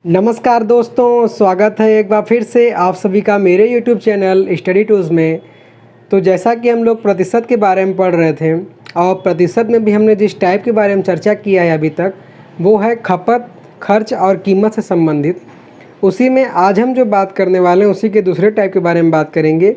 नमस्कार दोस्तों, स्वागत है एक बार फिर से आप सभी का मेरे YouTube चैनल स्टडी टूल्स में। तो जैसा कि हम लोग प्रतिशत के बारे में पढ़ रहे थे और प्रतिशत में भी हमने जिस टाइप के बारे में चर्चा किया है अभी तक, वो है खपत, खर्च और कीमत से संबंधित। उसी में आज हम जो बात करने वाले हैं उसी के दूसरे टाइप के बारे में बात करेंगे,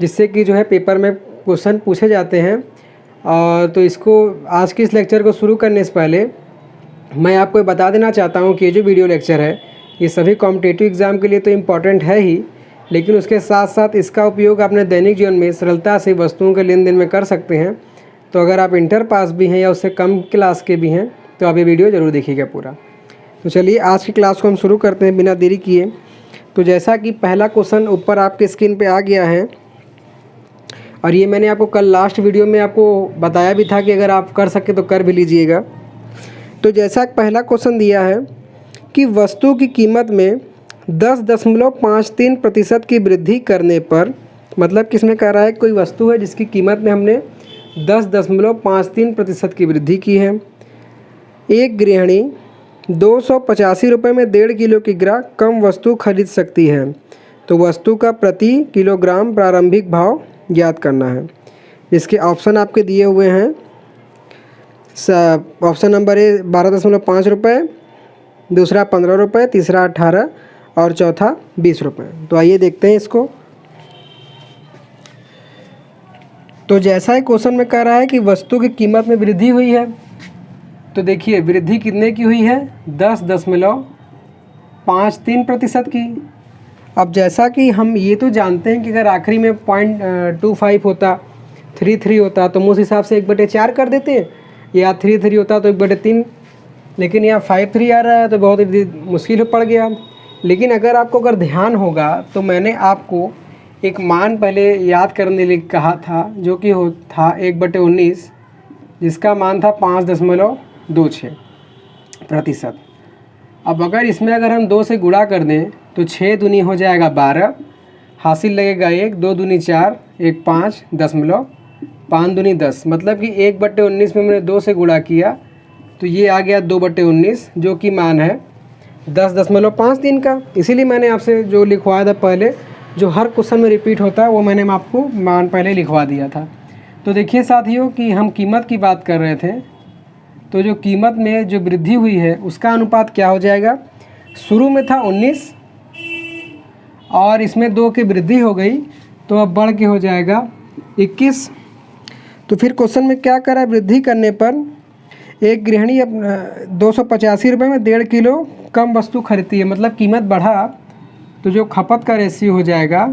जिससे कि जो है पेपर में क्वेश्चन पूछे जाते हैं। और तो इसको आज के इस लेक्चर को शुरू करने से पहले मैं आपको बता देना चाहता हूं कि ये जो वीडियो लेक्चर है ये सभी कॉम्पिटिटिव एग्ज़ाम के लिए तो इम्पॉर्टेंट है ही, लेकिन उसके साथ साथ इसका उपयोग अपने दैनिक जीवन में सरलता से वस्तुओं के लेन देन में कर सकते हैं। तो अगर आप इंटर पास भी हैं या उससे कम क्लास के भी हैं तो आप ये वीडियो ज़रूर देखिएगा पूरा। तो चलिए आज की क्लास को हम शुरू करते हैं बिना देरी किए। तो जैसा कि पहला क्वेश्चन ऊपर आपके स्क्रीन पर आ गया है, और ये मैंने आपको कल लास्ट वीडियो में आपको बताया भी था कि अगर आप कर सके तो कर भी लीजिएगा। तो जैसा पहला क्वेश्चन दिया है कि वस्तु की कीमत में 10.53% की वृद्धि करने पर, मतलब किसमें कह रहा है कोई वस्तु है जिसकी कीमत में हमने 10.53% की वृद्धि की है। एक गृहिणी 285 रुपये में 1.5 किलो की कम वस्तु खरीद सकती है, तो वस्तु का प्रति किलोग्राम प्रारंभिक भाव ज्ञात करना है। इसके ऑप्शन आपके दिए हुए हैं। ऑप्शन नंबर ए 12.5 रुपये, दूसरा 15 रुपये, तीसरा 18 और चौथा 20 रुपये। तो आइए देखते हैं इसको। तो जैसा ही क्वेश्चन में कह रहा है कि वस्तु की कीमत में वृद्धि हुई है, तो देखिए वृद्धि कितने की हुई है, 10.53% की। अब जैसा कि हम ये तो जानते हैं कि अगर आखिरी में 0.25 होता, 33 होता तो हम उस हिसाब से 1/4 कर देते हैं, या 33 होता तो 1/3, लेकिन यहाँ 53 आ रहा है तो बहुत ही मुश्किल पड़ गया। लेकिन अगर ध्यान होगा तो मैंने आपको एक मान पहले याद करने के लिए कहा था, जो कि था 1/19, जिसका मान था 5.26%। अब अगर हम 2 से गुणा कर दें तो 6 दूनी हो जाएगा 12, हासिल लगेगा 1, 2 दूनी 4, 1 5, 5 दूनी 10, मतलब कि 1/19 में मैंने 2 से गुणा किया तो ये आ गया 2/19, जो कि मान है 10.53 का। इसीलिए मैंने आपसे जो लिखवाया था पहले, जो हर क्वेश्चन में रिपीट होता है, वो मैंने आपको मान पहले लिखवा दिया था। तो देखिए साथियों कि हम कीमत की बात कर रहे थे, तो जो कीमत में जो वृद्धि हुई है उसका अनुपात क्या हो जाएगा। शुरू में था 19 और इसमें 2 की वृद्धि हो गई तो अब बढ़ के हो जाएगा 21। तो फिर क्वेश्चन में क्या करा, वृद्धि करने पर एक गृहिणी 285 रुपये में 1.5 किलो कम वस्तु खरीदती है, मतलब कीमत बढ़ा तो जो खपत का रेशियो हो जाएगा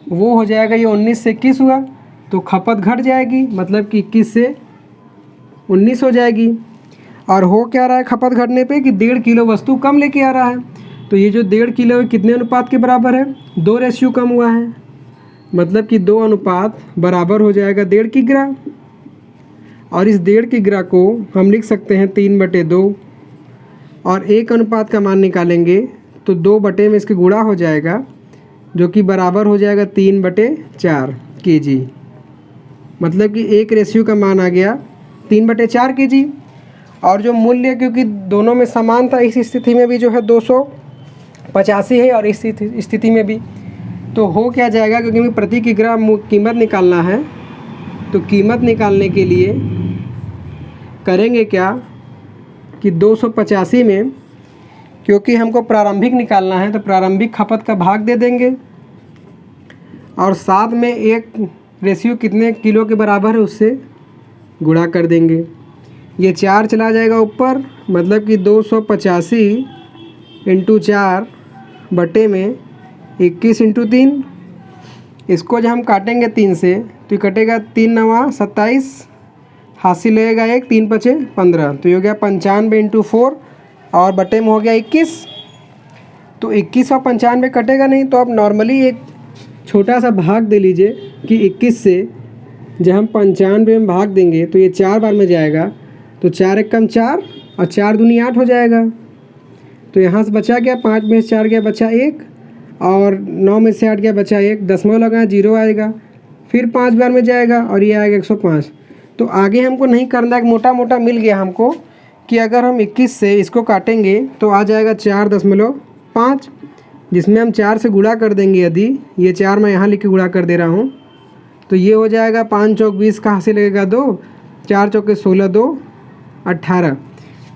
वो हो जाएगा, ये 19 से 21 हुआ तो खपत घट जाएगी, मतलब कि 21 से 19 हो जाएगी। और हो क्या रहा है खपत घटने पे कि 1.5 किलो वस्तु कम लेके आ रहा है, तो ये जो 1.5 किलो कितने अनुपात के बराबर है, 2 रेशियो कम हुआ है, मतलब कि 2 अनुपात बराबर हो जाएगा 1.5 की ग्रा। और इस 1.5 की ग्रा को हम लिख सकते हैं 3/2, और 1 अनुपात का मान निकालेंगे तो 2 बटे में इसके गुणा हो जाएगा, जो कि बराबर हो जाएगा 3/4 kg, मतलब कि 1 रेशियो का मान आ गया 3/4 kg। और जो मूल्य क्योंकि दोनों में समान था, इस स्थिति में भी जो है 285 है और इस स्थिति में भी, तो हो क्या जाएगा, क्योंकि प्रति किग्रा कीमत निकालना है, तो कीमत निकालने के लिए करेंगे क्या कि 285 में, क्योंकि हमको प्रारंभिक निकालना है तो प्रारंभिक खपत का भाग दे देंगे, और साथ में एक रेशियो कितने किलो के बराबर है उससे गुणा कर देंगे। ये 4 चला जाएगा ऊपर, मतलब कि 285 × 4 बटे में 21 × 3। इसको जब हम काटेंगे 3 से तो ये कटेगा 3 9 27, हासिल लगेगा 1, 3 5 15, तो ये हो गया 95 × 4 और बटे में हो गया 21। तो 21 और 95 कटेगा नहीं, तो आप नॉर्मली एक छोटा सा भाग दे लीजिए कि 21 से जब हम 95 में भाग देंगे तो ये 4 बार में जाएगा, तो 4 1 कम 4 और 4 दूनी 8 हो जाएगा। तो यहाँ से बचा गया 5 में से 4 गया बचा 1, और 9 में से 8 गया बचा 1, दशमलव लगा 0 आएगा, फिर 5 बार में जाएगा और ये आएगा 105। तो आगे हमको नहीं करना है, मोटा मोटा मिल गया हमको कि अगर हम 21 से इसको काटेंगे तो आ जाएगा 4.5, जिसमें हम 4 से गुणा कर देंगे। यदि ये 4 मैं यहाँ लिख के गुणा कर दे रहा हूँ तो ये हो जाएगा 5 चौक 20, कहाँ से लगेगा 2, 4 चौके 16, 2 18।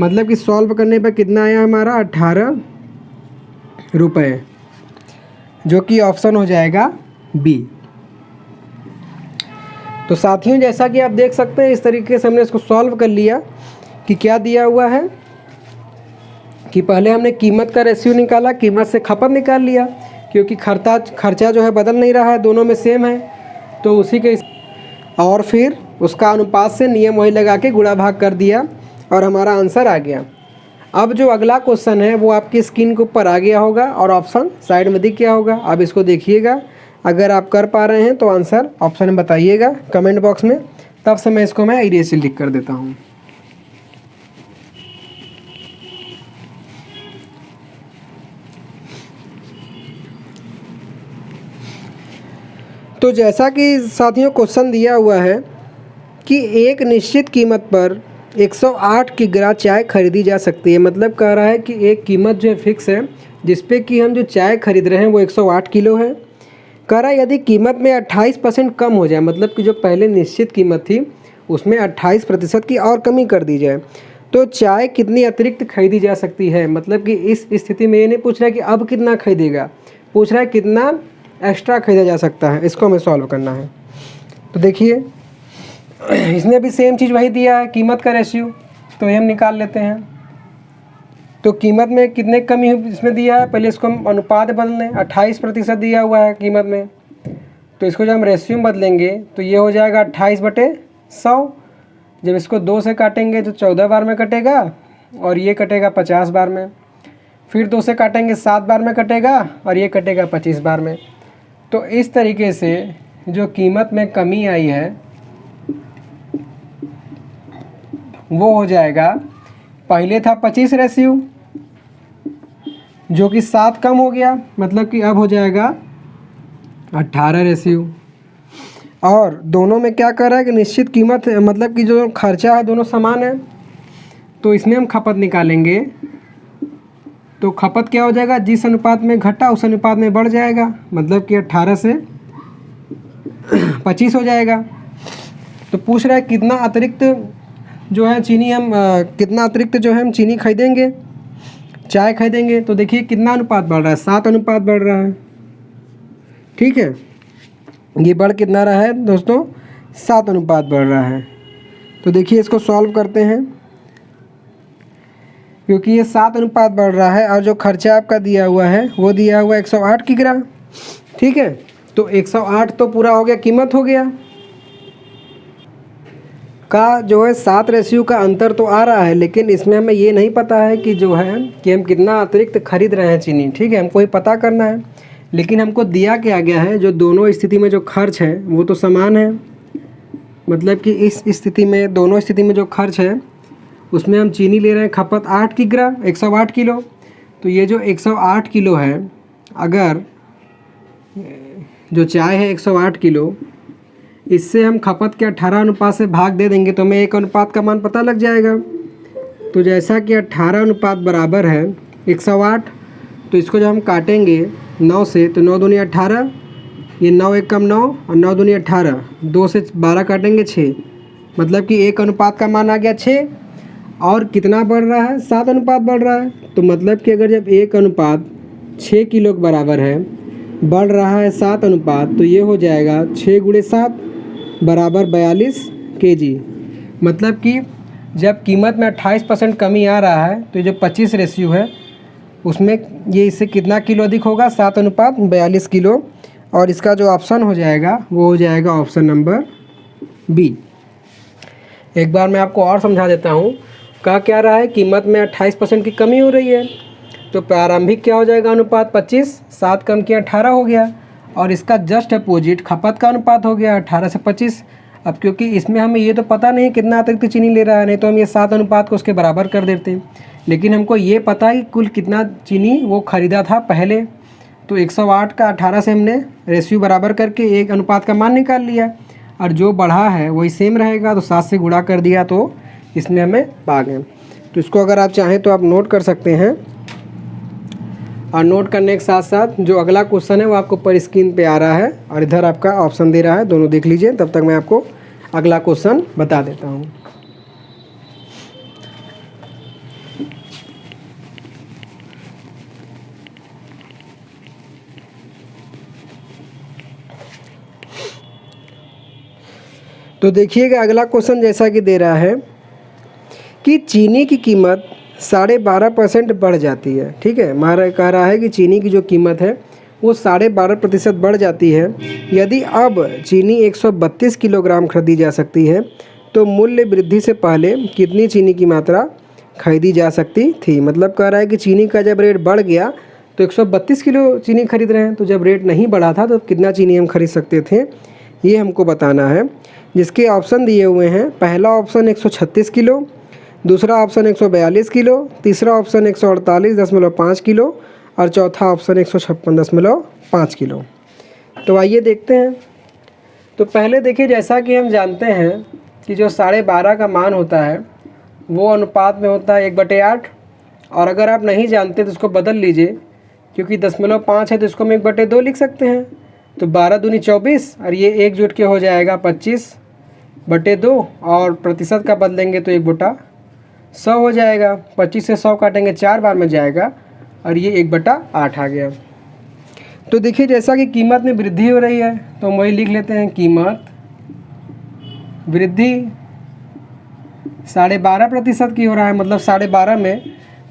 मतलब कि सॉल्व करने पर कितना आया हमारा 18 रुपये, जो कि ऑप्शन हो जाएगा बी। तो साथियों जैसा कि आप देख सकते हैं इस तरीके से हमने इसको सॉल्व कर लिया कि क्या दिया हुआ है कि पहले हमने कीमत का रेशियो निकाला, कीमत से खपत निकाल लिया, क्योंकि खर्चा जो है बदल नहीं रहा है, दोनों में सेम है, तो उसी के और फिर उसका अनुपात से नियम वही लगा के गुणा भाग कर दिया और हमारा आंसर आ गया। अब जो अगला क्वेश्चन है वो आपकी स्क्रीन के ऊपर आ गया होगा और ऑप्शन साइड में दिख गया होगा। अब इसको देखिएगा, अगर आप कर पा रहे हैं तो आंसर ऑप्शन में बताइएगा कमेंट बॉक्स में, तब से मैं इसको इरेज लिख कर देता हूँ। तो जैसा कि साथियों क्वेश्चन दिया हुआ है कि एक निश्चित कीमत पर 108 किग्रा चाय खरीदी जा सकती है। मतलब कह रहा है कि एक कीमत जो है फिक्स है जिस पे कि हम जो चाय खरीद रहे हैं वो 108 किलो है। कह रहा है यदि कीमत में 28% कम हो जाए, मतलब कि जो पहले निश्चित कीमत थी उसमें 28% की और कमी कर दी जाए, तो चाय कितनी अतिरिक्त खरीदी जा सकती है। मतलब कि इस स्थिति में ये नहीं पूछ रहा है कि अब कितना खरीदेगा, पूछ रहा है कितना एक्स्ट्रा खरीदा जा सकता है। इसको हमें सॉल्व करना है। तो देखिए इसने भी सेम चीज़ वही दिया है, कीमत का रेशियो, तो ये हम निकाल लेते हैं। तो कीमत में कितने कमी इसमें दिया है, पहले इसको हम अनुपात बदल लें। 28% दिया हुआ है कीमत में, तो इसको जब हम रेशियो में बदलेंगे तो ये हो जाएगा 28/100। जब इसको 2 से काटेंगे तो 14 बार में कटेगा और ये कटेगा 50 बार में। फिर 2 से काटेंगे 7 बार में कटेगा और ये कटेगा 25 बार में। तो इस तरीके से जो कीमत में कमी आई है वो हो जाएगा, पहले था 25 रेशियो जो कि 7 कम हो गया, मतलब कि अब हो जाएगा 18 रेशियो। और दोनों में क्या कर रहा है कि निश्चित कीमत, मतलब कि जो खर्चा है दोनों समान है, तो इसमें हम खपत निकालेंगे। तो खपत क्या हो जाएगा, जिस अनुपात में घटा उस अनुपात में बढ़ जाएगा, मतलब कि 18 से 25 हो जाएगा। तो पूछ रहा है कितना अतिरिक्त जो है चीनी हम कितना अतिरिक्त जो है हम चीनी खरीदेंगे, चाय खरीदेंगे। तो देखिए कितना अनुपात बढ़ रहा है, 7 अनुपात बढ़ रहा है। ठीक है, ये बढ़ कितना रहा है दोस्तों, 7 अनुपात बढ़ रहा है। तो देखिए इसको सॉल्व करते हैं, क्योंकि ये 7 अनुपात बढ़ रहा है और जो खर्चा आपका दिया हुआ है वो दिया हुआ 108 किग्रा। ठीक है, तो 108 तो पूरा हो गया, कीमत हो गया का जो है 7 रेशियो का अंतर तो आ रहा है, लेकिन इसमें हमें ये नहीं पता है कि जो है कि हम कितना अतिरिक्त खरीद रहे हैं चीनी। ठीक है, हमको ये पता करना है, लेकिन हमको दिया क्या गया है जो दोनों स्थिति में जो खर्च है वो तो समान है। मतलब कि इस स्थिति में, दोनों स्थिति में जो खर्च है उसमें हम चीनी ले रहे हैं खपत 8 किग्रा, 108 किलो। तो ये जो 108 किलो है, अगर जो चाय है 108 किलो, इससे हम खपत के 18 अनुपात से भाग दे देंगे तो हमें एक अनुपात का मान पता लग जाएगा। तो जैसा कि 18 अनुपात बराबर है 108, तो इसको जब हम काटेंगे 9 से, तो 9 दूनी 18, ये 9 एक कम 9 और 9 दूनी 18, 2 से 12 काटेंगे 6, मतलब कि एक अनुपात का मान आ गया 6। और कितना बढ़ रहा है, 7 अनुपात बढ़ रहा है। तो मतलब कि अगर जब एक अनुपात 6 किलो के बराबर है, बढ़ रहा है 7 अनुपात, तो ये हो जाएगा 6 × 7 बराबर 42 kg। मतलब कि जब कीमत में 28% कमी आ रहा है तो ये जो 25 रेशियो है उसमें ये इससे कितना किलो अधिक होगा, 7 अनुपात 42 किलो। और इसका जो ऑप्शन हो जाएगा वो हो जाएगा ऑप्शन नंबर बी। एक बार मैं आपको और समझा देता हूँ। कहा क्या रहा है, कीमत में 28% की कमी हो रही है, तो प्रारंभिक क्या हो जाएगा अनुपात 25, 7 कम किया 18 हो गया, और इसका जस्ट अपोजिट खपत का अनुपात हो गया 18 से 25। अब क्योंकि इसमें हमें ये तो पता नहीं कितना अतिरिक्त चीनी ले रहा है, नहीं तो हम ये 7 अनुपात को उसके बराबर कर देते हैं, लेकिन हमको ये पता है कि कुल कितना चीनी वो ख़रीदा था पहले। तो 108 का 18 से हमने रेशियो बराबर करके एक अनुपात का मान निकाल लिया, और जो बढ़ा है वही सेम रहेगा, तो 7 से गुणा कर दिया तो इसमें हमें पा गए। तो इसको अगर आप चाहें तो आप नोट कर सकते हैं। और नोट करने के साथ साथ जो अगला क्वेश्चन है वो आपको पर स्क्रीन पे आ रहा है और इधर आपका ऑप्शन दे रहा है, दोनों देख लीजिए। तब तक मैं आपको अगला क्वेश्चन बता देता हूँ। तो देखिएगा अगला क्वेश्चन जैसा कि दे रहा है कि चीनी की कीमत 12.5% बढ़ जाती है। ठीक है, हमारा कह रहा है कि चीनी की जो कीमत है वो 12.5% बढ़ जाती है। यदि अब चीनी 132 किलोग्राम खरीदी जा सकती है तो मूल्य वृद्धि से पहले कितनी चीनी की मात्रा खरीदी जा सकती थी। मतलब कह रहा है कि चीनी का जब रेट बढ़ गया तो 132 किलो चीनी खरीद रहे हैं, तो जब रेट नहीं बढ़ा था तो कितना चीनी हम खरीद सकते थे, ये हमको बताना है। जिसके ऑप्शन दिए हुए हैं, पहला ऑप्शन 136 किलो, दूसरा ऑप्शन 142 किलो, तीसरा ऑप्शन 148.5 किलो और चौथा ऑप्शन 156.5 किलो। तो आइए देखते हैं। तो पहले देखिए, जैसा कि हम जानते हैं कि जो 12.5 का मान होता है वो अनुपात में होता है 1/8। और अगर आप नहीं जानते तो उसको बदल लीजिए, क्योंकि 0.5 है तो इसको हम 1/2 लिख सकते हैं। तो 12 दूनी 24 और ये 1 जुट के हो जाएगा 25/2 और प्रतिशत का बदलेंगे तो 1/100 हो जाएगा। 25 से 100 काटेंगे 4 बार में जाएगा और ये 1/8 आ गया। तो देखिए जैसा कि कीमत में वृद्धि हो रही है तो हम वही लिख लेते हैं, कीमत वृद्धि 12.5% की हो रहा है। मतलब 12.5 में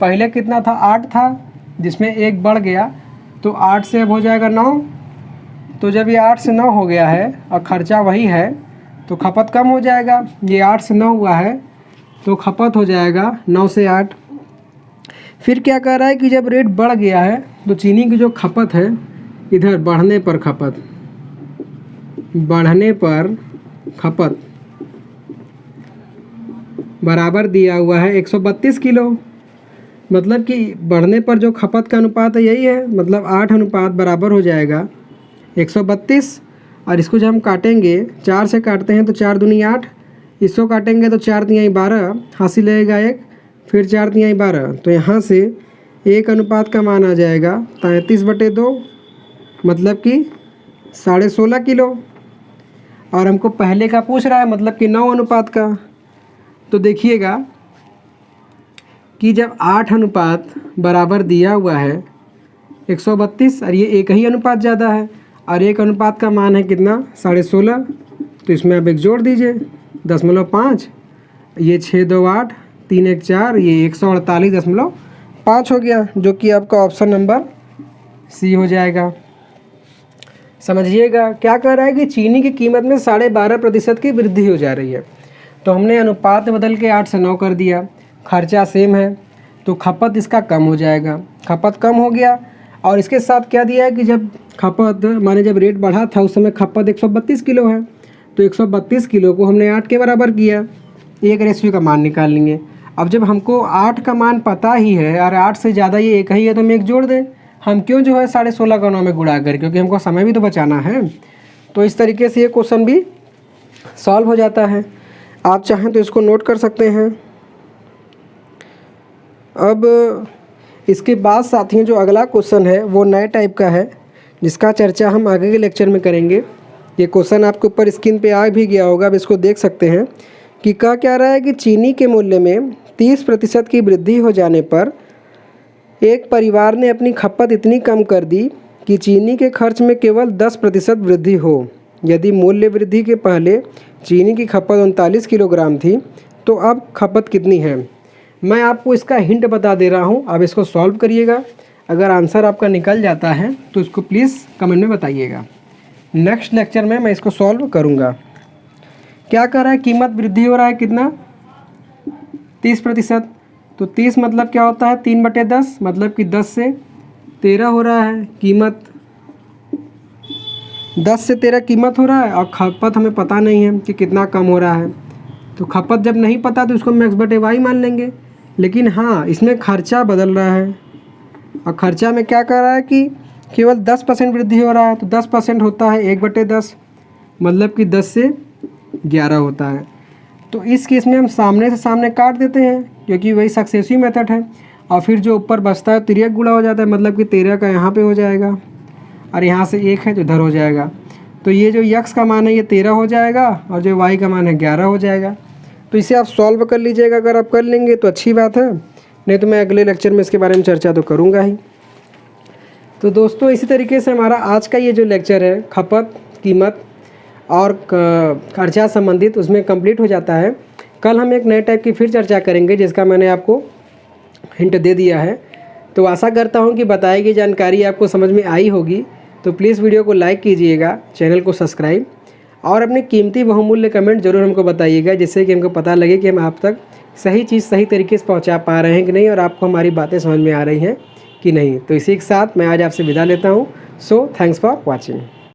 पहले कितना था, 8 था, जिसमें 1 बढ़ गया तो 8 से अब हो जाएगा 9। तो जब ये 8 से 9 हो गया है और ख़र्चा वही है तो खपत कम हो जाएगा। ये 8 से 9 हुआ है तो खपत हो जाएगा 9 से 8। फिर क्या कह रहा है कि जब रेट बढ़ गया है तो चीनी की जो खपत है, इधर बढ़ने पर खपत बराबर दिया हुआ है 132 किलो। मतलब कि बढ़ने पर जो खपत का अनुपात है यही है, मतलब 8 अनुपात बराबर हो जाएगा 132। और इसको जब हम काटेंगे, 4 से काटते हैं तो 4 दूनी 8, इसको काटेंगे तो 4 तिहाई 12, हासिल रहेगा 1, फिर 4 तिहाई 12। तो यहाँ से 1 अनुपात का मान आ जाएगा 33/2, मतलब कि 16.5 किलो। और हमको पहले का पूछ रहा है, मतलब कि 9 अनुपात का। तो देखिएगा कि जब 8 अनुपात बराबर दिया हुआ है 132 और ये एक ही अनुपात ज़्यादा है और 1 अनुपात का मान है कितना, 16.5। तो इसमें आप 1 जोड़ दीजिए 10.5, ये 6 2 8, 3 1 4, ये 148.5 हो गया, जो कि आपका ऑप्शन नंबर सी हो जाएगा। समझिएगा क्या कह रहा है कि चीनी की कीमत में 12.5% की वृद्धि हो जा रही है। तो हमने अनुपात बदल के 8 से 9 कर दिया, खर्चा सेम है तो खपत इसका कम हो जाएगा। खपत कम हो गया और इसके साथ क्या दिया है कि जब खपत माने जब रेट बढ़ा था उस समय खपत 132 किलो है, तो 132 किलो को हमने 8 के बराबर किया, 1 रेशियो का मान निकाल लेंगे। अब जब हमको 8 का मान पता ही है और 8 से ज़्यादा ये एक ही है तो हम 1 जोड़ दें। हम क्यों जो है 16.5 का 9 में गुणा कर, क्योंकि हमको समय भी तो बचाना है। तो इस तरीके से ये क्वेश्चन भी सॉल्व हो जाता है। आप चाहें तो इसको नोट कर सकते हैं। अब इसके बाद साथियों जो अगला क्वेश्चन है वो नए टाइप का है, जिसका चर्चा हम आगे के लेक्चर में करेंगे। ये क्वेश्चन आपके ऊपर स्क्रीन पे आ भी गया होगा, अब इसको देख सकते हैं कि क्या रहा है कि चीनी के मूल्य में 30% की वृद्धि हो जाने पर एक परिवार ने अपनी खपत इतनी कम कर दी कि चीनी के खर्च में केवल 10% वृद्धि हो। यदि मूल्य वृद्धि के पहले चीनी की खपत 39 किलोग्राम थी तो अब खपत कितनी है। मैं आपको इसका हिंट बता दे रहा हूँ, आप इसको सॉल्व करिएगा। अगर आंसर आपका निकल जाता है तो इसको प्लीज़ कमेंट में बताइएगा। नेक्स्ट लेक्चर में मैं इसको सॉल्व करूँगा। क्या कर रहा है, कीमत वृद्धि हो रहा है कितना, 30%। तो 30 मतलब क्या होता है, 3/10, मतलब कि 10 से 13 हो रहा है कीमत, 10 से 13 कीमत हो रहा है। और खपत हमें पता नहीं है कि कितना कम हो रहा है, तो खपत जब नहीं पता तो इसको हम x/y मान लेंगे। लेकिन हाँ, इसमें खर्चा बदल रहा है और खर्चा में क्या कर रहा है कि केवल 10% वृद्धि हो रहा है। तो 10% होता है 1/10, मतलब कि 10 से 11 होता है। तो इस केस में हम सामने से सामने काट देते हैं क्योंकि वही सक्सेसिव मेथड है। और फिर जो ऊपर बचता है तिर्यक गुणा हो जाता है, मतलब कि 13 का यहाँ पे हो जाएगा और यहाँ से 1 है तो इधर हो जाएगा। तो ये जो यक्स का मान है ये 13 हो जाएगा और जो वाई का मान है 11 हो जाएगा। तो इसे आप सॉल्व कर लीजिएगा, अगर आप कर लेंगे तो अच्छी बात है, नहीं तो मैं अगले लेक्चर में इसके बारे में चर्चा तो करूँगा ही। तो दोस्तों इसी तरीके से हमारा आज का ये जो लेक्चर है खपत, कीमत और खर्चा संबंधित उसमें कंप्लीट हो जाता है। कल हम एक नए टाइप की फिर चर्चा करेंगे जिसका मैंने आपको हिंट दे दिया है। तो आशा करता हूँ कि बताई गई जानकारी आपको समझ में आई होगी। तो प्लीज़ वीडियो को लाइक कीजिएगा, चैनल को सब्सक्राइब और अपने कीमती बहुमूल्य कमेंट ज़रूर हमको बताइएगा, जिससे कि हमको पता लगे कि हम आप तक सही चीज़ सही तरीके से पहुँचा पा रहे हैं कि नहीं और आपको हमारी बातें समझ में आ रही हैं कि नहीं। तो इसी के साथ मैं आज आपसे विदा लेता हूँ। So thanks for watching.